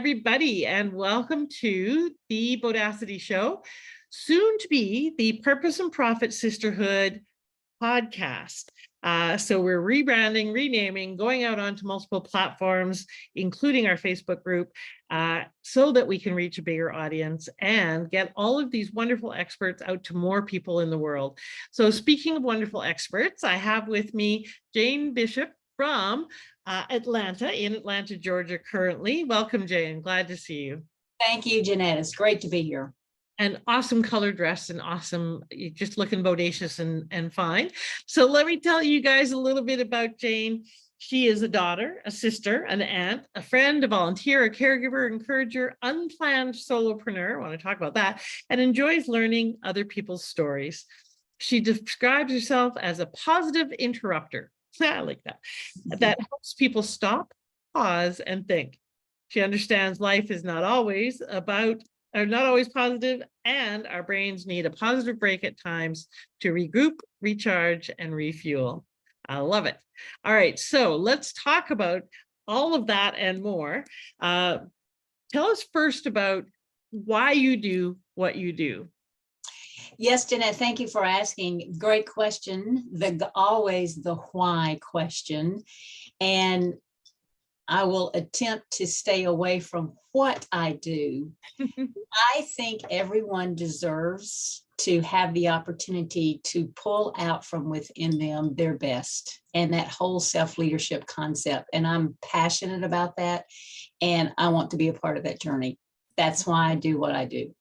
everybody, and welcome to the Bodacity Show, soon to be the Purpose and Profit Sisterhood podcast. So we're rebranding, renaming, going out onto multiple platforms, including our Facebook group, so that we can reach a bigger audience and get all of these wonderful experts out to more people in the world. So speaking of wonderful experts, I have with me Jane Bishop from Atlanta, in Atlanta, Georgia, currently. Welcome, Jane. Glad to see you. Thank you, Jeanette. It's great to be here. An awesome color dress and awesome, you're just looking bodacious and fine. So let me tell you guys a little bit about Jane. She is a daughter, a sister, an aunt, a friend, a volunteer, a caregiver, encourager, unplanned solopreneur, I want to talk about that, and enjoys learning other people's stories. She describes herself as a positive interrupter. I like that. That helps people stop, pause, and think. She understands life is not always positive, and our brains need a positive break at times to regroup, recharge, and refuel. I love it. All right, so let's talk about all of that and more. Tell us first about why you do what you do. Yes, Jeanette, thank you for asking. Great question. Always the why question. And I will attempt to stay away from what I do. I think everyone deserves to have the opportunity to pull out from within them their best, and that whole self-leadership concept. And I'm passionate about that, and I want to be a part of that journey. That's why I do what I do.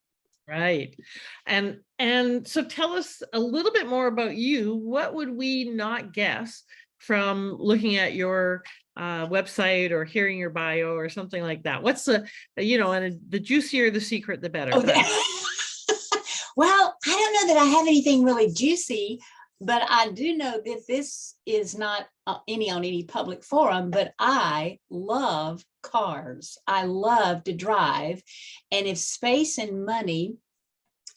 Right. And so tell us a little bit more about you. What would we not guess from looking at your website or hearing your bio or something like that? What's the juicier the secret, the better. Well, I don't know that I have anything really juicy, but I do know that this is not on any public forum, but I love cars. I love to drive. And if space and money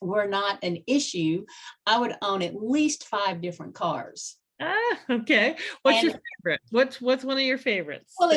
were not an issue, I would own at least 5 different cars. Okay. What's your favorite? What's one of your favorites? Well,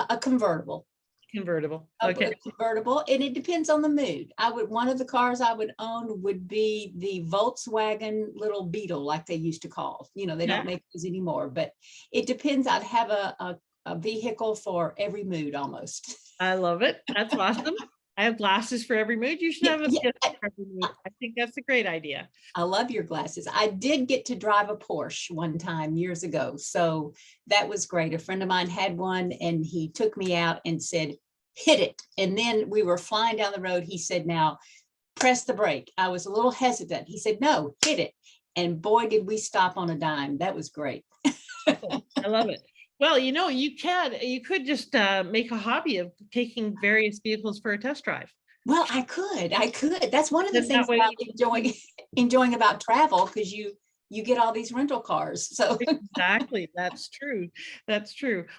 a convertible. Convertible. Okay. A convertible, and it depends on the mood. One of the cars I would own would be the Volkswagen little Beetle, like they used to call. They don't make those anymore, but it depends. I'd have a vehicle for every mood almost. I love it. That's awesome. I have glasses for every mood. You should have a for every mood. I think that's a great idea. I love your glasses. I did get to drive a Porsche one time years ago, so that was great. A friend of mine had one, and he took me out and said, hit it. And then we were flying down the road. He said, now press the brake. I was a little hesitant. He said, no, hit it. And boy, did we stop on a dime. That was great. I love it. Well, you could just make a hobby of taking various vehicles for a test drive. Well, I could. That's one of the things about enjoying about travel, because you get all these rental cars. So exactly. That's true.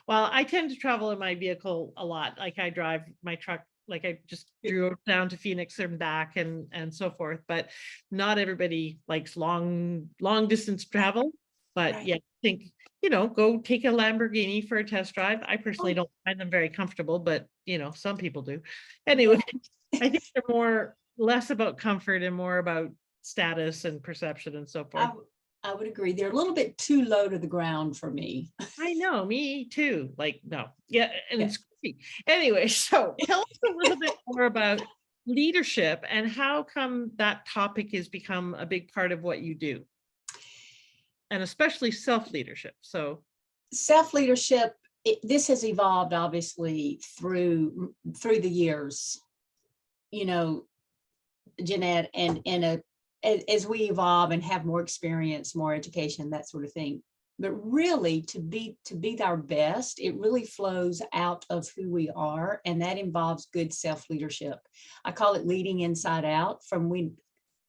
Well, I tend to travel in my vehicle a lot. Like I drive my truck, like I just drove down to Phoenix and back and so forth, but not everybody likes long distance travel. But right. Yeah, I think, go take a Lamborghini for a test drive. I personally don't find them very comfortable, but some people do. Anyway, I think they're less about comfort and more about status and perception and so forth. I would agree. They're a little bit too low to the ground for me. I know, me too. Like, no. Yeah, and it's creepy. Anyway, so tell us a little bit more about leadership and how come that topic has become a big part of what you do. And especially self-leadership. So self-leadership, this has evolved obviously through the years, Jeanette, and as we evolve and have more experience, more education, that sort of thing. But really, to be our best, it really flows out of who we are, and that involves good self-leadership. I call it leading inside out.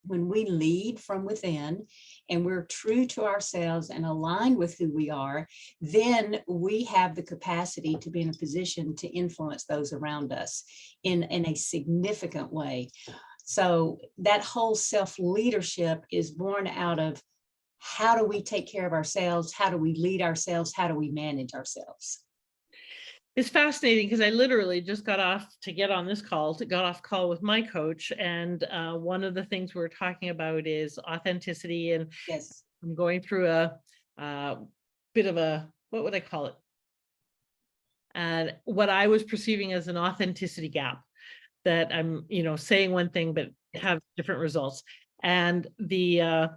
When we lead from within and we're true to ourselves and aligned with who we are, then we have the capacity to be in a position to influence those around us in a significant way. So that whole self-leadership is born out of how do we take care of ourselves? How do we lead ourselves? How do we manage ourselves? It's fascinating because I literally just got off to get on this call, got off call with my coach. And one of the things we're talking about is authenticity. And Yes. I'm going through a bit of a, what would I call it? And what I was perceiving as an authenticity gap, that I'm, saying one thing, but have different results. And the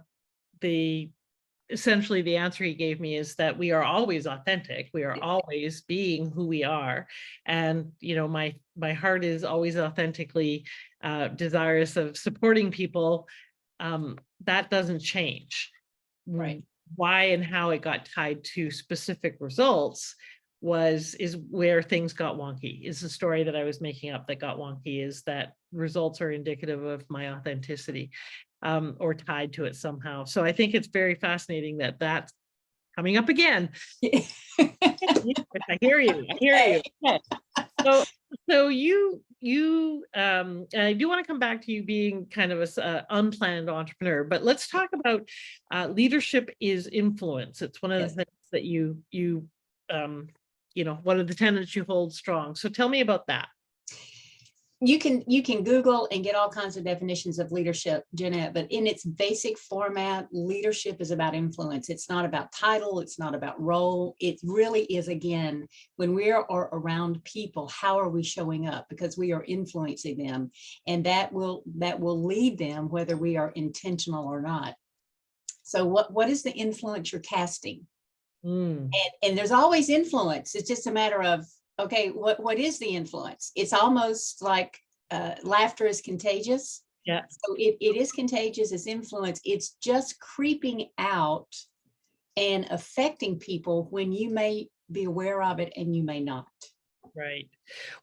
essentially the answer he gave me is that we are always authentic. We are always being who we are. And, my heart is always authentically desirous of supporting people. That doesn't change. Right. Why and how it got tied to specific results is where things got wonky. Is the story that I was making up that got wonky, is that results are indicative of my authenticity, or tied to it somehow. So I think it's very fascinating that that's coming up again. I hear you. Okay. So and I do want to come back to you being kind of a unplanned entrepreneur, but let's talk about leadership is influence. It's one of the things that you one of the tenets you hold strong. So tell me about that. You can Google and get all kinds of definitions of leadership, Jeanette, but in its basic format, leadership is about influence. It's not about title. It's not about role. It really is, again, when we are around people, how are we showing up? Because we are influencing them, and that will lead them whether we are intentional or not. So what is the influence you're casting? And there's always influence. It's just a matter of, okay, what is the influence? It's almost like laughter is contagious. Yeah. So it is contagious as influence. It's just creeping out and affecting people when you may be aware of it and you may not. Right.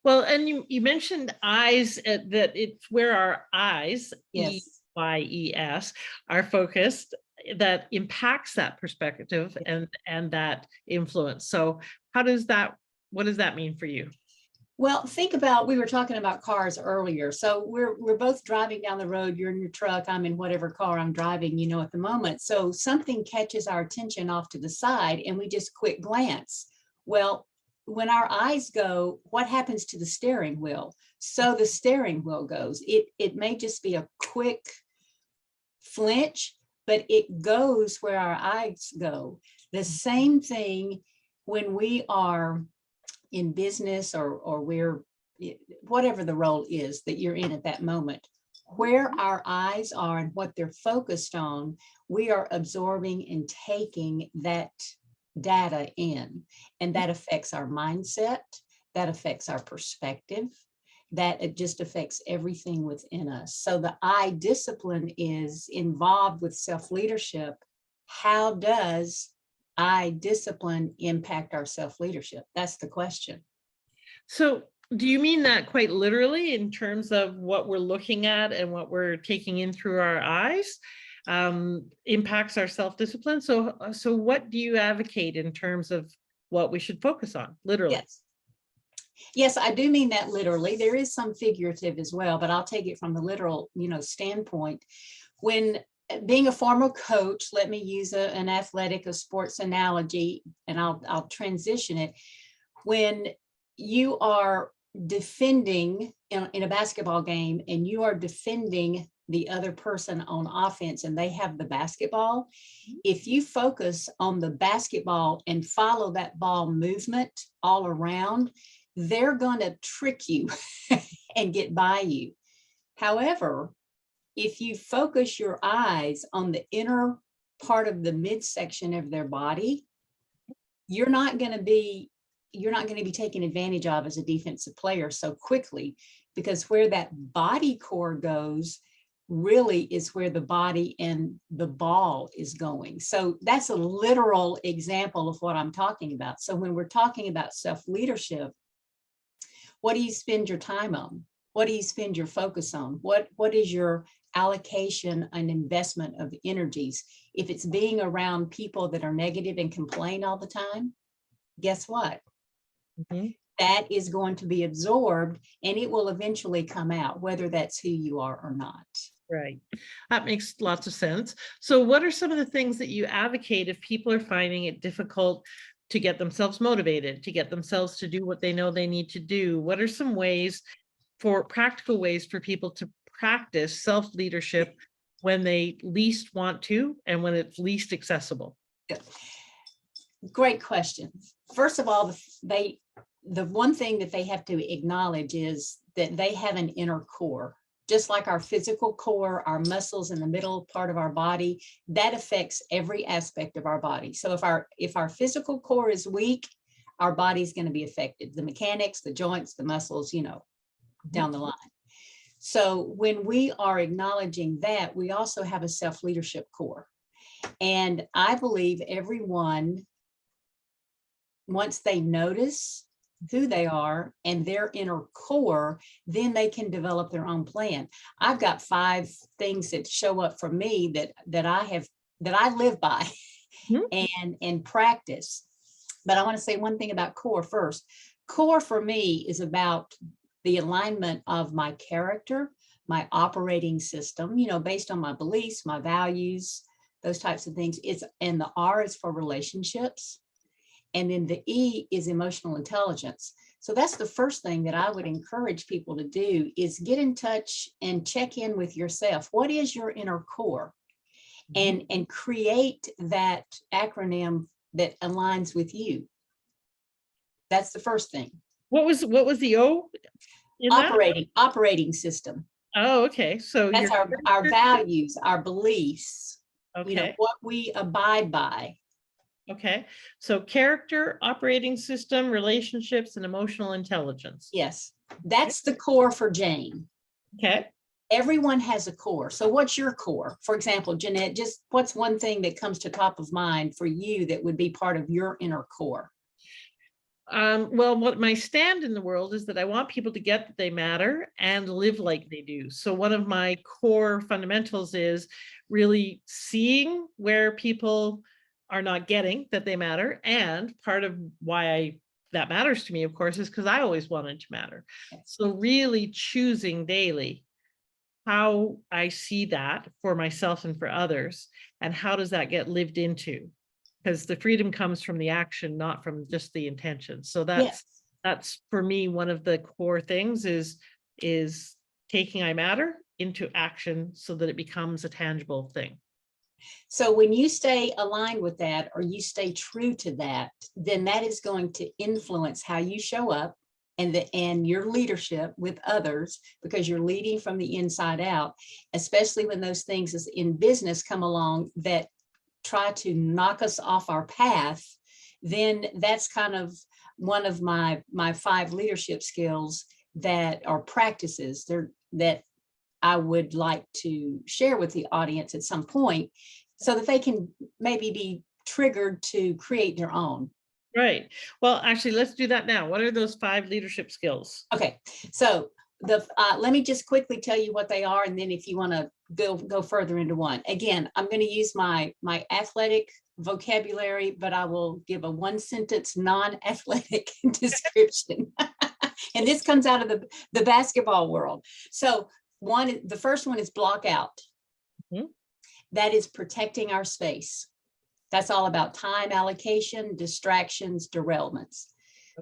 Well, and you mentioned eyes, that it's where our eyes, Yes. EYES, are focused, that impacts that perspective and that influence. So what does that mean for you? Well, think about, we were talking about cars earlier. So we're both driving down the road. You're in your truck, I'm in whatever car I'm driving, at the moment. So something catches our attention off to the side and we just quick glance. Well, when our eyes go, what happens to the steering wheel? So the steering wheel goes. It may just be a quick flinch, but it goes where our eyes go. The same thing when we are in business or we're, whatever the role is that you're in at that moment, where our eyes are and what they're focused on, we are absorbing and taking that data in, and that affects our mindset, that affects our perspective, that it just affects everything within us. So the I discipline is involved with self-leadership. How does I discipline impact our self-leadership? That's the question. So do you mean that quite literally in terms of what we're looking at and what we're taking in through our eyes impacts our self-discipline? So what do you advocate in terms of what we should focus on, literally? Yes, I do mean that literally. There is some figurative as well, but I'll take it from the literal, standpoint. When being a former coach, let me use an athletic, a sports analogy, and I'll transition it. When you are defending in a basketball game and you are defending the other person on offense and they have the basketball, if you focus on the basketball and follow that ball movement all around, they're going to trick you and get by you. However, if you focus your eyes on the inner part of the midsection of their body, you're not going to be taken advantage of as a defensive player so quickly, because where that body core goes really is where the body and the ball is going. So that's a literal example of what I'm talking about. So when we're talking about self-leadership, what do you spend your time on? What do you spend your focus on? What is your allocation and investment of energies? If it's being around people that are negative and complain all the time, guess what? That is going to be absorbed and it will eventually come out, whether that's who you are or not. Right. That makes lots of sense. So what are some of the things that you advocate if people are finding it difficult to get themselves motivated, to get themselves to do what they know they need to do? What are some ways, for practical ways, for people to practice self-leadership when they least want to and when it's least accessible? Great question. First of all, the one thing that they have to acknowledge is that they have an inner core. Just like our physical core, our muscles in the middle part of our body, that affects every aspect of our body. So if our physical core is weak, our body's going to be affected. The mechanics, the joints, the muscles, down the line. So when we are acknowledging that, we also have a self-leadership core. And I believe everyone, once they notice who they are and their inner core, then they can develop their own plan. I've got 5 things that show up for me that I live by and practice. But I want to say one thing about core first. Core for me is about the alignment of my character, my operating system, based on my beliefs, my values, those types of things. And the R is for relationships. And then the E is emotional intelligence. So that's the first thing that I would encourage people to do, is get in touch and check in with yourself. What is your inner core? And create that acronym that aligns with you. That's the first thing. What was the O in that? Operating system. Oh, okay. So That's our values, our beliefs, okay. What we abide by. Okay. So character, operating system, relationships, and emotional intelligence. Yes. That's the core for Jane. Okay. Everyone has a core. So what's your core? For example, Jeanette, just what's one thing that comes to top of mind for you that would be part of your inner core? Well, what my stand in the world is that I want people to get that they matter and live like they do. So one of my core fundamentals is really seeing where people are not getting that they matter. And part of why that matters to me, of course, is because I always wanted to matter. So really choosing daily how I see that for myself and for others, and how does that get lived into? Because the freedom comes from the action, not from just the intention. So that's for me, one of the core things is taking I matter into action so that it becomes a tangible thing. So when you stay aligned with that, or you stay true to that, then that is going to influence how you show up and your leadership with others, because you're leading from the inside out, especially when those things in business come along that try to knock us off our path. Then that's kind of one of my 5 leadership skills that are practices that I would like to share with the audience at some point, so that they can maybe be triggered to create their own. Right. Well, actually, let's do that now. What are those 5 leadership skills? Okay. So let me just quickly tell you what they are, and then if you want to go further into one. Again, I'm going to use my athletic vocabulary, but I will give a 1-sentence non-athletic description. And this comes out of the basketball world. So the first one is block out. That is protecting our space. That's all about time allocation, distractions, derailments.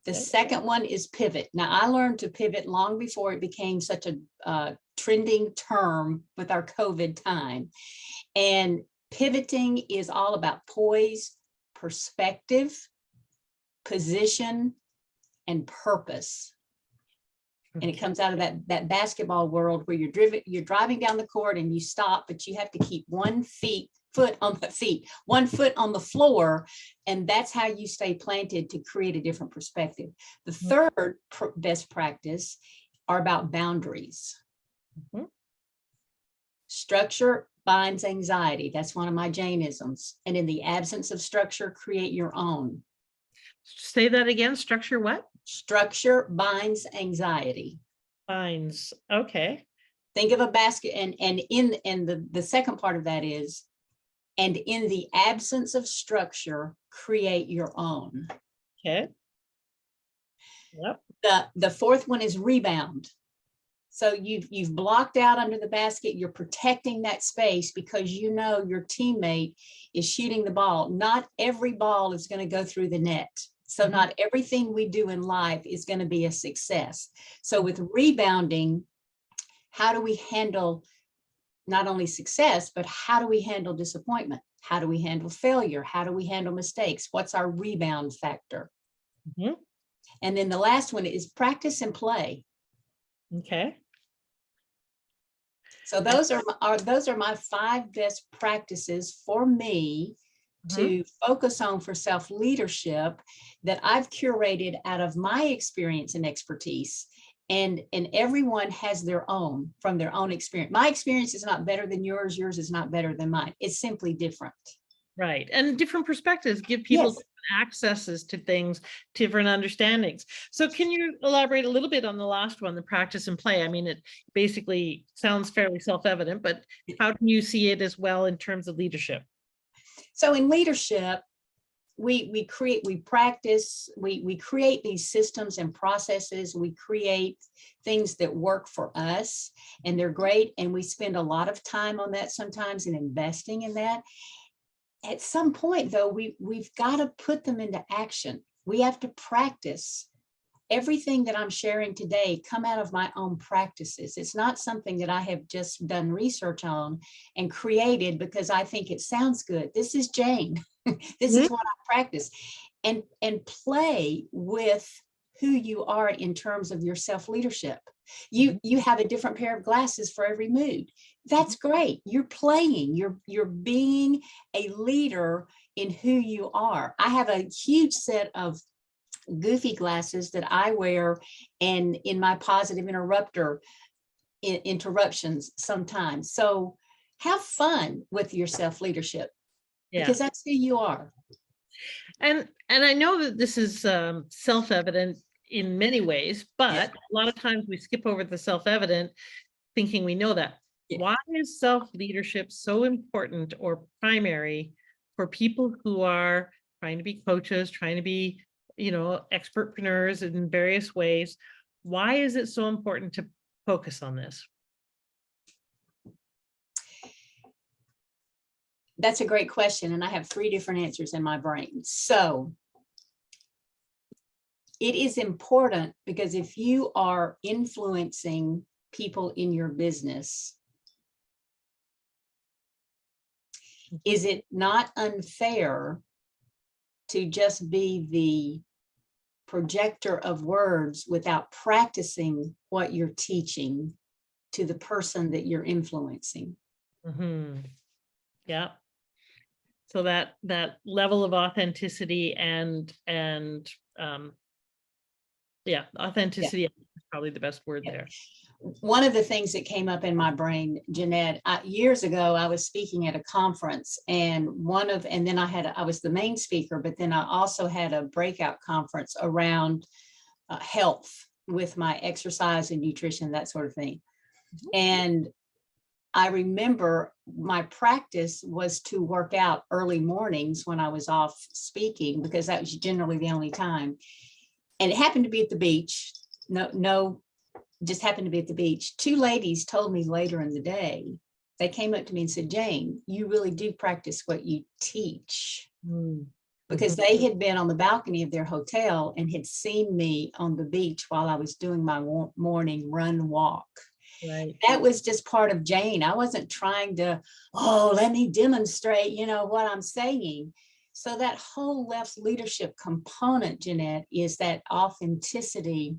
The second one is pivot. Now, I learned to pivot long before it became such a trending term with our COVID time. And pivoting is all about poise, perspective, position, and purpose. And it comes out of that basketball world where you're driving down the court and you stop, but you have to keep 1 foot on the floor. And that's how you stay planted to create a different perspective. The third best practice are about boundaries. Structure binds anxiety. That's one of my Jainisms. And in the absence of structure, create your own. Say that again. Structure what? Structure binds anxiety. Binds. Okay. Think of a basket, and the second part of that is, and in the absence of structure, create your own. Okay. Yep. The fourth one is rebound. So you've blocked out under the basket. You're protecting that space because you know your teammate is shooting the ball. Not every ball is going to go through the net. So not everything we do in life is going to be a success. So with rebounding, how do we handle not only success, but how do we handle disappointment? How do we handle failure? How do we handle mistakes? What's our rebound factor? Mhm. And then the last one is practice and play. Okay. So those are my 5 best practices for me to focus on for self-leadership that I've curated out of my experience and expertise. And everyone has their own from their own experience. My experience is not better than yours. Yours is not better than mine. It's simply different. Right. And different perspectives give people Yes. different accesses to things, different understandings. So can you elaborate a little bit on the last one, the practice and play? I mean, it basically sounds fairly self-evident, but how do you see it as well in terms of leadership? So in leadership, we practice, we create these systems and processes. We create things that work for us, and they're great. And we spend a lot of time on that sometimes and investing in that. At some point, though, we've got to put them into action. We have to practice. Everything that I'm sharing today come out of my own practices. It's not something that I have just done research on and created because I think it sounds good. This is Jane. This is what I practice. And play with who you are in terms of your self-leadership. You have a different pair of glasses for every mood. That's great. You're playing, you're being a leader in who you are. I have a huge set of goofy glasses that I wear and in my positive interruptions sometimes. So have fun with your self-leadership because that's who you are. And I know that this is self-evident in many ways, but a lot of times we skip over the self-evident thinking we know that. Why is self-leadership so important or primary for people who are trying to be coaches, trying to be, expertpreneurs in various ways? Why is it so important to focus on this? That's a great question. And I have 3 different answers in my brain. So it is important because if you are influencing people in your business, is it not unfair to just be the projector of words without practicing what you're teaching to the person that you're influencing? Yeah. So that level of authenticity and authenticity is probably the best word there. One of the things that came up in my brain, Jeanette, years ago, I was speaking at a conference and then I was the main speaker, but then I also had a breakout conference around health with my exercise and nutrition, that sort of thing. And I remember my practice was to work out early mornings when I was off speaking, because that was generally the only time. And it happened to be at the beach. Just happened to be at the beach. 2 ladies told me later in the day, they came up to me and said, Jane, you really do practice what you teach. Because they had been on the balcony of their hotel and had seen me on the beach while I was doing my morning run walk. Right. That was just part of Jane. I wasn't trying to, let me demonstrate, what I'm saying. So that whole left leadership component, Jeanette, is that authenticity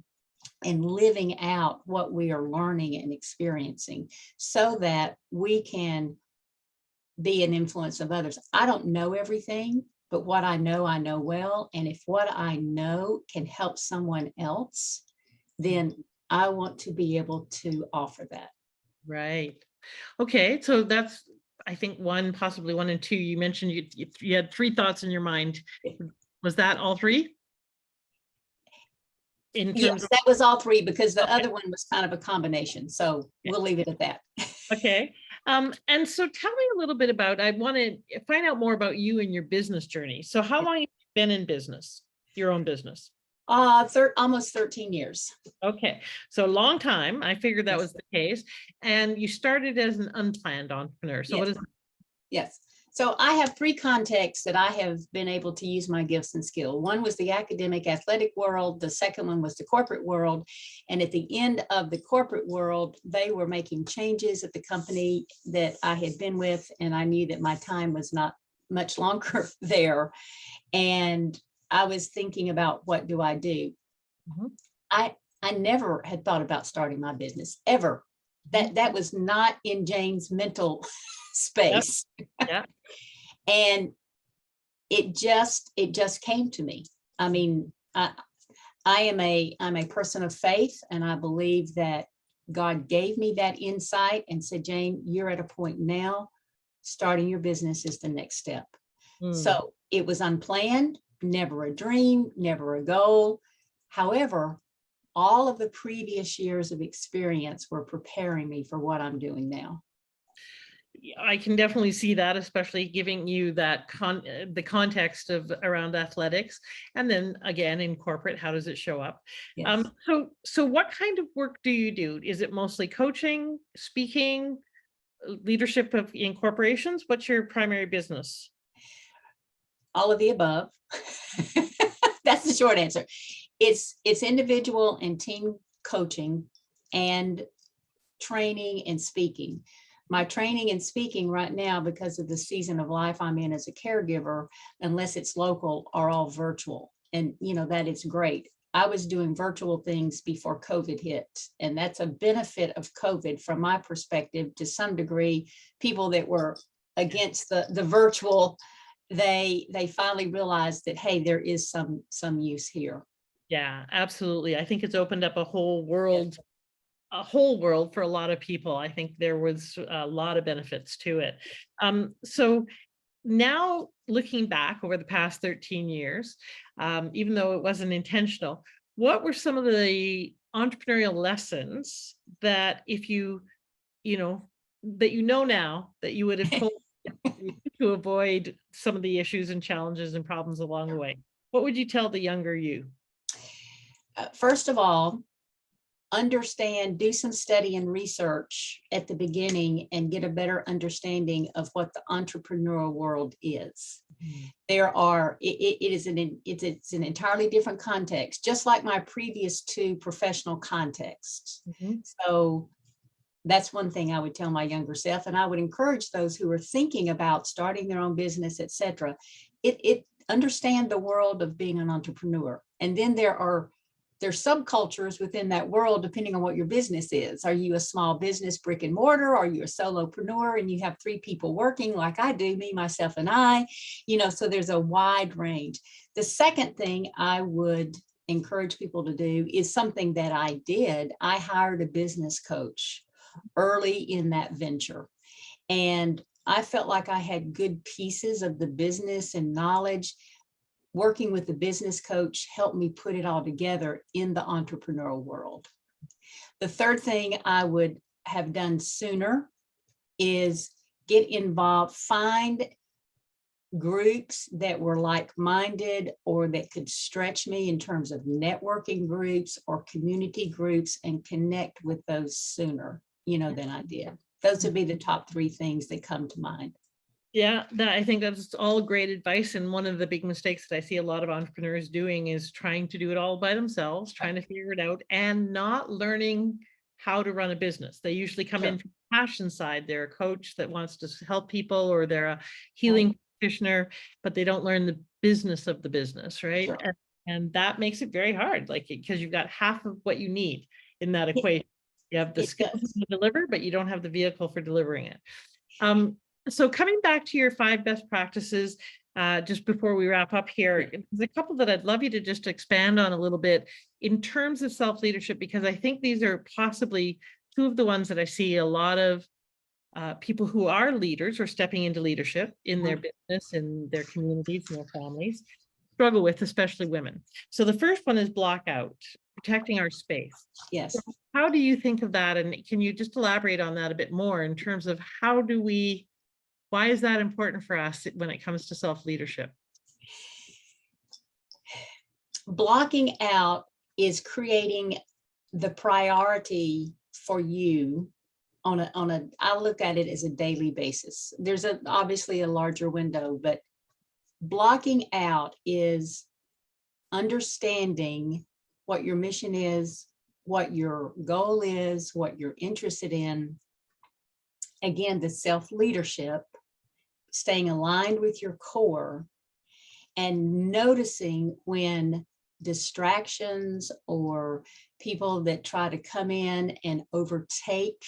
and living out what we are learning and experiencing so that we can be an influence of others. I don't know everything, but what I know well. And if what I know can help someone else, then I want to be able to offer that. Right. Okay. So that's, I think, possibly 1 and 2. You mentioned you had 3 thoughts in your mind. Was that all 3? Yes, that was all 3 because the other one was kind of a combination. So we'll leave it at that. Okay. And so tell me a little bit about, I want to find out more about you and your business journey. So how long have you been in business, your own business? Almost 13 years. Okay, so a long time. I figured that Yes. was the case. And you started as an unplanned entrepreneur. So what Yes. is Yes. So I have three contexts that I have been able to use my gifts and skill. One was the academic athletic world. The second one was the corporate world. And at the end of the corporate world, they were making changes at the company that I had been with. And I knew that my time was not much longer there. And I was thinking about, what do I do? Mhm. I never had thought about starting my business ever. That was not in Jane's mental space. Yeah. And it just came to me. I mean, I'm a person of faith, and I believe that God gave me that insight and said, Jane, you're at a point now, starting your business is the next step. Mm. So it was unplanned, never a dream, never a goal. However, all of the previous years of experience were preparing me for what I'm doing now. I can definitely see that, especially giving you that the context of around athletics, and then again in corporate, how does it show up? Yes. So what kind of work do you do? Is it mostly coaching, speaking, leadership in corporations? What's your primary business? All of the above. That's the short answer. It's individual and team coaching and training and speaking. My training and speaking right now, because of the season of life I'm in as a caregiver, unless it's local, are all virtual. And that is great. I was doing virtual things before COVID hit, and that's a benefit of COVID from my perspective. To some degree, people that were against the virtual, they finally realized that, hey, there is some use here. Yeah, absolutely. I think it's opened up a whole world for a lot of people. I think there was a lot of benefits to it. So now looking back over the past 13 years, even though it wasn't intentional, what were some of the entrepreneurial lessons that if that now that you would have told to avoid some of the issues and challenges and problems along the way? What would you tell the younger you? First of all, do some study and research at the beginning and get a better understanding of what the entrepreneurial world is. It's an entirely different context, just like my previous two professional contexts. So that's one thing I would tell my younger self, and I would encourage those who are thinking about starting their own business, etc. Understand the world of being an entrepreneur, and then there's subcultures within that world depending on what your business is. Are you a small business, brick and mortar? Are you a solopreneur and you have 3 people working like I do, me, myself, and I? So there's a wide range. The second thing I would encourage people to do is something that I did. I hired a business coach early in that venture. And I felt like I had good pieces of the business and knowledge. Working with the business coach helped me put it all together in the entrepreneurial world. The third thing I would have done sooner is get involved, find groups that were like-minded or that could stretch me in terms of networking groups or community groups, and connect with those sooner, than I did. Those would be the top 3 things that come to mind. Yeah, I think that's all great advice. And one of the big mistakes that I see a lot of entrepreneurs doing is trying to do it all by themselves, trying to figure it out, and not learning how to run a business. They usually come in from the passion side. They're a coach that wants to help people, or they're a healing practitioner, but they don't learn the business of the business, right? Sure. And that makes it very hard, because you've got half of what you need in that equation. You have the skills to deliver, but you don't have the vehicle for delivering it. So coming back to your 5 best practices, just before we wrap up here, there's a couple that I'd love you to just expand on a little bit in terms of self-leadership, because I think these are possibly 2 of the ones that I see a lot of people who are leaders or stepping into leadership in their business, in their communities, and their families struggle with, especially women. So the first one is block out, protecting our space. Yes. So how do you think of that? And can you just elaborate on that a bit more in terms of why is that important for us when it comes to self-leadership? Blocking out is creating the priority for you I look at it as a daily basis. There's obviously a larger window, but blocking out is understanding what your mission is, what your goal is, what you're interested in. Again, the self-leadership, staying aligned with your core, and noticing when distractions or people that try to come in and overtake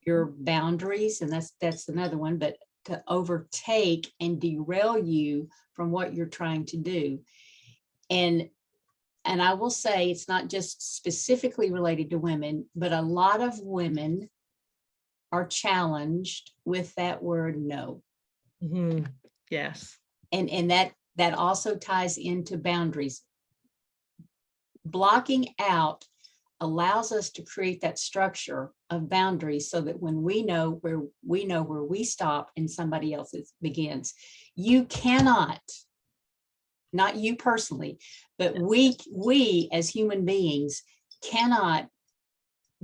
your boundaries, and that's another one, but to overtake and derail you from what you're trying to do. And I will say it's not just specifically related to women, but a lot of women are challenged with that word no. Yes. And that also ties into boundaries. Blocking out allows us to create that structure of boundaries so that when we know where we stop and somebody else's begins. You cannot, not you personally, but we as human beings cannot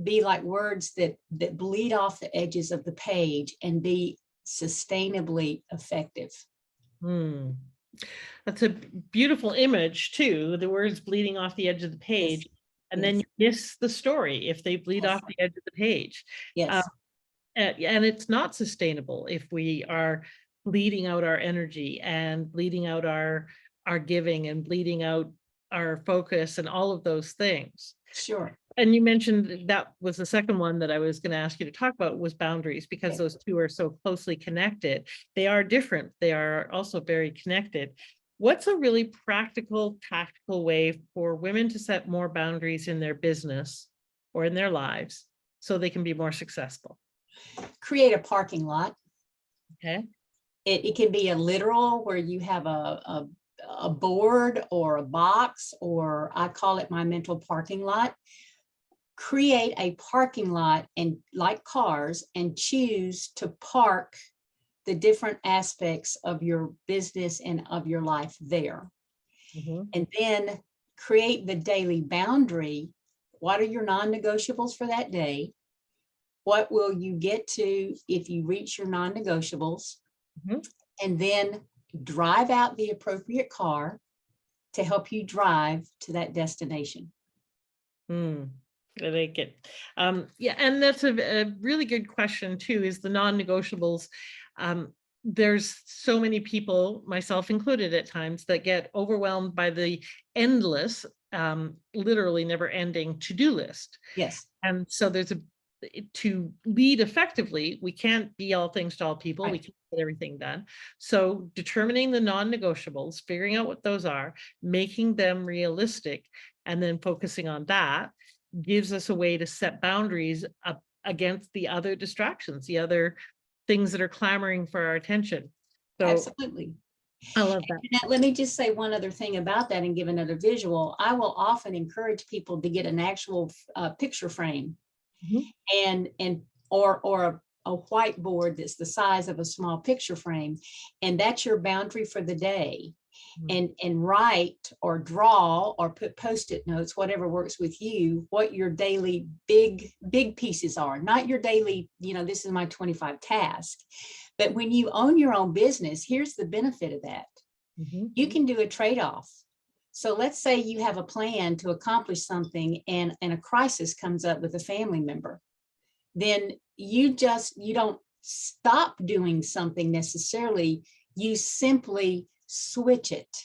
be like words that bleed off the edges of the page and be sustainably effective. That's a beautiful image too, the words bleeding off the edge of the page. Yes. And then you miss the story if they bleed off the edge of the page. Yes. And it's not sustainable if we are bleeding out our energy and bleeding out our giving and bleeding out our focus and all of those things. Sure. And you mentioned that was the second one that I was going to ask you to talk about, was boundaries, because those two are so closely connected. They are different. They are also very connected. What's a really practical, tactical way for women to set more boundaries in their business or in their lives so they can be more successful? Create a parking lot. Okay. It can be a literal where you have a board or a box, or I call it my mental parking lot. Create a parking lot, and like cars, and choose to park the different aspects of your business and of your life there. And then create the daily boundary. What are your non-negotiables for that day? What will you get to if you reach your non-negotiables? And then drive out the appropriate car to help you drive to that destination. I like it. Yeah, and that's a really good question too, is the non-negotiables. There's so many people, myself included at times, that get overwhelmed by the endless, literally never ending to-do list. Yes. And so to lead effectively, we can't be all things to all people. Right. We can't get everything done. So determining the non-negotiables, figuring out what those are, making them realistic, and then focusing on that gives us a way to set boundaries up against the other distractions, the other things that are clamoring for our attention. So absolutely. I love that. Now, let me just say one other thing about that and give another visual. I will often encourage people to get an actual picture frame or a whiteboard that's the size of a small picture frame, and that's your boundary for the day. And write or draw or put Post-it notes, whatever works with you, what your daily big pieces are. Not your daily, this is my 25 task. But when you own your own business, here's the benefit of that. You can do a trade-off. So let's say you have a plan to accomplish something and a crisis comes up with a family member. Then you don't stop doing something necessarily. You simply switch it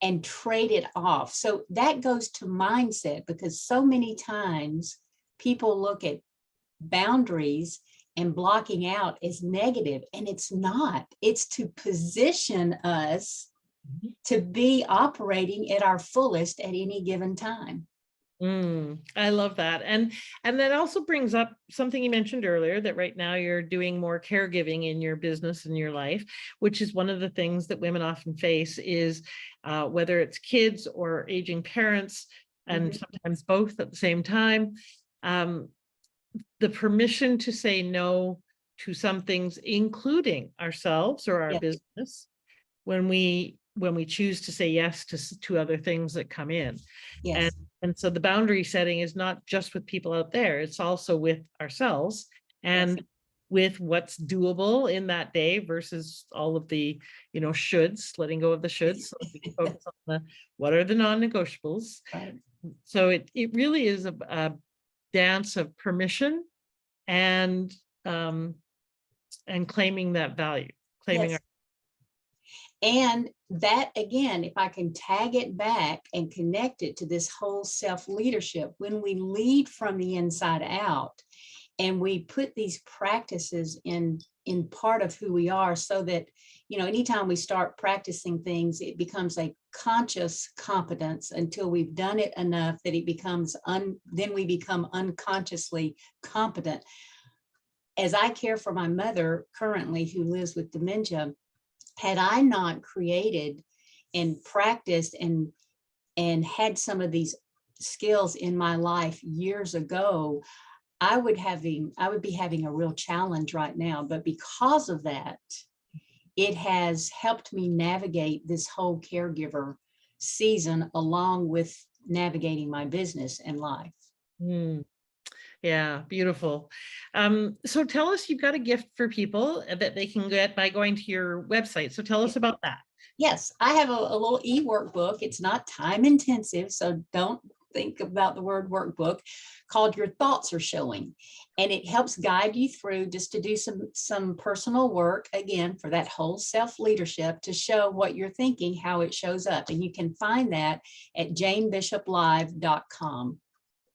and trade it off. So that goes to mindset, because so many times people look at boundaries and blocking out as negative, and it's not. It's to position us to be operating at our fullest at any given time. I love that. And that also brings up something you mentioned earlier, that right now you're doing more caregiving in your business and your life, which is one of the things that women often face, is whether it's kids or aging parents, and sometimes both at the same time. The permission to say no to some things, including ourselves or our business, when we when we choose to say yes to other things that come in. Yes. And so the boundary setting is not just with people out there, it's also with ourselves and with what's doable in that day versus all of the, shoulds, letting go of the shoulds, so we can focus on what are the non-negotiables. Right. So it really is a dance of permission and claiming that value, claiming Yes. And that, again, if I can tag it back and connect it to this whole self-leadership, when we lead from the inside out and we put these practices in part of who we are, so that, anytime we start practicing things, it becomes a conscious competence until we've done it enough that it becomes, then we become unconsciously competent. As I care for my mother currently, who lives with dementia, had I not created and practiced and had some of these skills in my life years ago, I would be having a real challenge right now. But because of that, it has helped me navigate this whole caregiver season along with navigating my business and life. Yeah, beautiful. So tell us, you've got a gift for people that they can get by going to your website. So tell us about that. Yes, I have a little e-workbook. It's not time intensive, so don't think about the word workbook, called Your Thoughts Are Showing. And it helps guide you through just to do some personal work, again, for that whole self-leadership, to show what you're thinking, how it shows up. And you can find that at janebishoplive.com.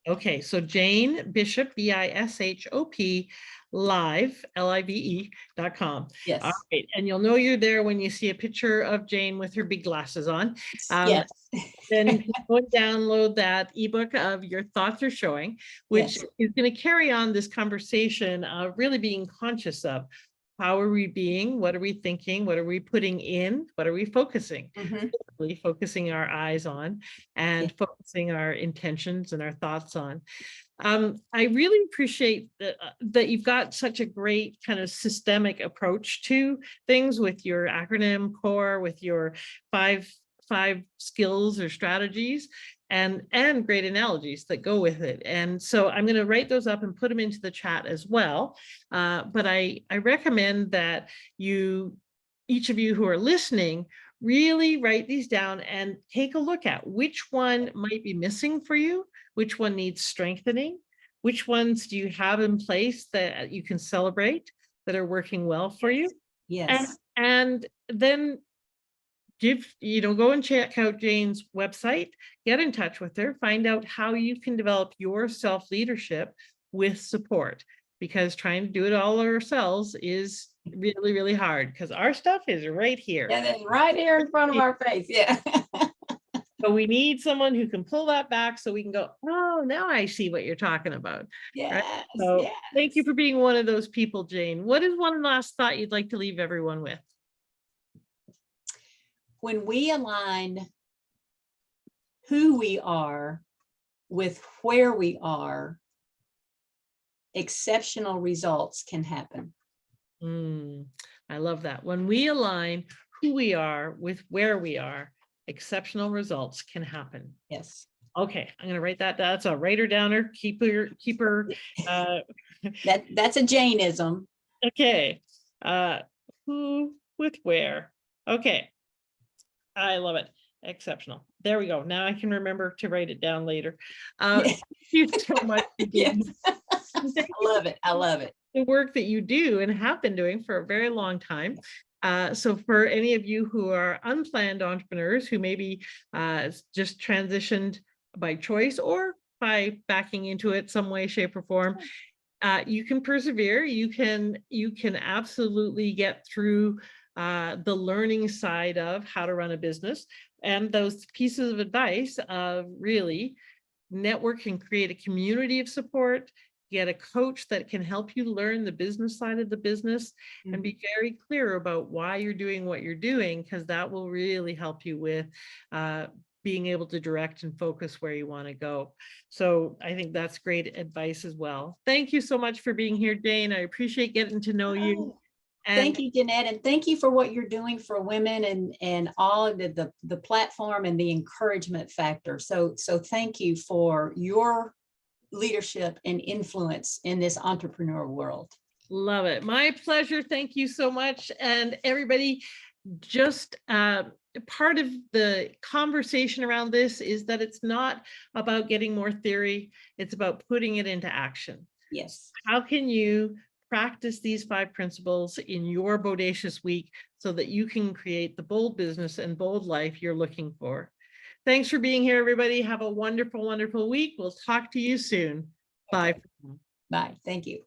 Okay, so Jane Bishop, Bishop, live, live.com. Yes. All right, and you'll know you're there when you see a picture of Jane with her big glasses on. Yes. Then go and download that ebook of Your Thoughts Are Showing, which is going to carry on this conversation of really being conscious of how are we being, what are we thinking, what are we putting in, what are we focusing, really focusing our eyes on and focusing our intentions and our thoughts on. I really appreciate that you've got such a great kind of systemic approach to things with your acronym CORE, with your five skills or strategies, and great analogies that go with it. And so I'm going to write those up and put them into the chat as well. But I recommend that each of you who are listening, really write these down and take a look at which one might be missing for you, which one needs strengthening, which ones do you have in place that you can celebrate that are working well for you. Yes. And then go and check out Jane's website, get in touch with her, find out how you can develop your self-leadership with support, because trying to do it all ourselves is really, really hard, because our stuff is right here. Yeah, that's right here in front of our face. Yeah. So we need someone who can pull that back so we can go, oh, now I see what you're talking about. Yes, right? So yes. Thank you for being one of those people, Jane. What is one last thought you'd like to leave everyone with? When we align who we are with where we are, exceptional results can happen. I love that. When we align who we are with where we are, exceptional results can happen. Yes. Okay, I'm going to write that down. That's a writer downer. Keep her. That's a Janeism. Okay. Who with where? Okay. I love it. Exceptional. There we go. Now I can remember to write it down later. Thank you so much. Yes. I love it. I love it. The work that you do and have been doing for a very long time. So for any of you who are unplanned entrepreneurs who maybe just transitioned by choice or by backing into it some way, shape, or form, you can persevere. You can absolutely get through the learning side of how to run a business, and those pieces of advice of really network and create a community of support, get a coach that can help you learn the business side of the business, and be very clear about why you're doing what you're doing, because that will really help you with being able to direct and focus where you want to go. So I think that's great advice as well. Thank you so much for being here, Jane. I appreciate getting to know you. Thank you, Jeanette, and thank you for what you're doing for women and all of the platform and the encouragement factor. So thank you for your leadership and influence in this entrepreneur world. Love it. My pleasure. Thank you so much. And everybody, just part of the conversation around this is that it's not about getting more theory. It's about putting it into action. Yes. How can you practice these 5 principles in your bodacious week so that you can create the bold business and bold life you're looking for? Thanks for being here, everybody. Have a wonderful, wonderful week. We'll talk to you soon. Bye. Bye. Thank you.